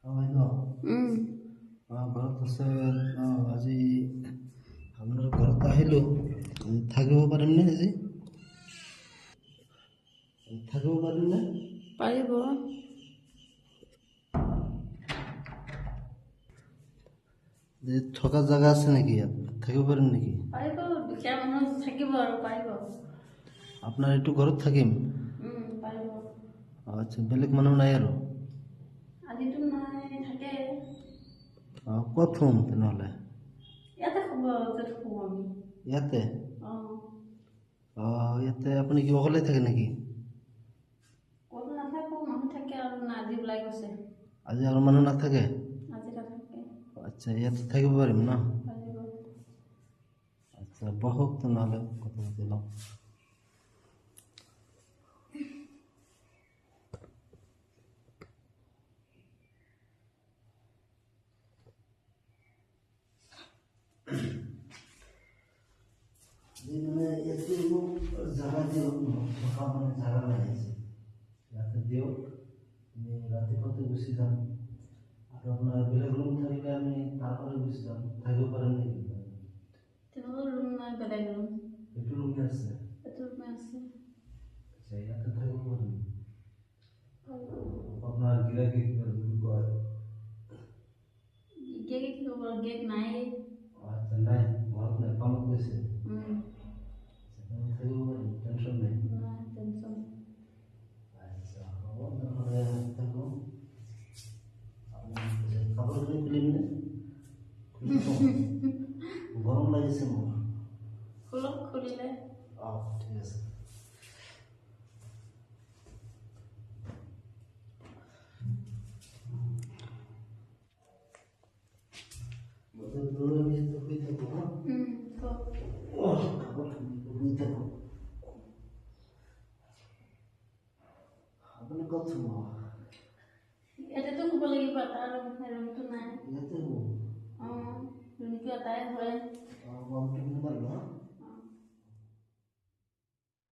বাইদেউ ঘৰত আছে। আজি আপোনাৰ ঘৰত আহিলোঁ। থাকিব পাৰিমনে আজি? থাকিব পাৰিমনে? পাৰিব। থকা জেগা আছে নেকি? ইয়াত থাকিব পাৰিম নেকি? পাৰিব, দুখীয়া মানুহ থাকিব আৰু পাৰিব। আপোনাৰ এইটো ঘৰত থাকিম? পাৰিব। আচ্ছা, বেলেগ মানুহ নাই আৰু? আজিতো নাই, থাকে। ক'ত থ'ম তেনেহ'লে? ইয়াতে শুব, য'ত শুব আমি। ইয়াতে? ইয়াতে আপুনি কি অকলে থাকে নেকি? ক'ত নাথাকোঁ, মানুহ থাকে আৰু না, আজি ওলাই গৈছে। আজি আৰু মানুহ নাথাকে? আজি নাথাকে। আচ্ছা, ইয়াতে থাকিব পাৰিম ন? পাৰিব। আচ্ছা, বহক তেনেহ'লে কথা পাতি লওঁ। মানে ইয়াতে মোক জাগা দিয়ক, থকা মানে জাগা লাগিছে। ইয়াতে দিয়ক, আমি ৰাতিপুৱাতে গুচি যাম। আৰু আপোনাৰ বেলেগ ৰুম থাকিলে আমি তাৰপৰা গুচি যাম। থাকিব পাৰিম নেকি? তেনেকুৱা ৰুম নাই, বেলেগ ৰুম। এইটো ৰুমে আছে? এইটো ৰুমে আছে। আচ্ছা, ইয়াতে থাকিব পাৰিম। আপোনাৰ গিৰাকী বুলি কয়? গিৰাকী কি হ'ব, গিৰাকী নাই। আচ্ছা, নাই, ঘৰত নাই, কামত গৈছে? থাকিব পাৰিম, টেনশ্যন নাই। টেনশ্যন। আচ্ছা, হ'ব তেনেহ'লে থাকোঁ। কাপোৰখিনি খুলিমনে? গৰম লাগিছে মোৰ। খোলক, খুলিলে। ঠিক আছে। আপুনি ক'ত থ'ব? ইয়াতেতো শুব লাগিব, তাৰ ৰুমটো নাই। ইয়াতে হ'ব? ৰুমটো এটাই হয়।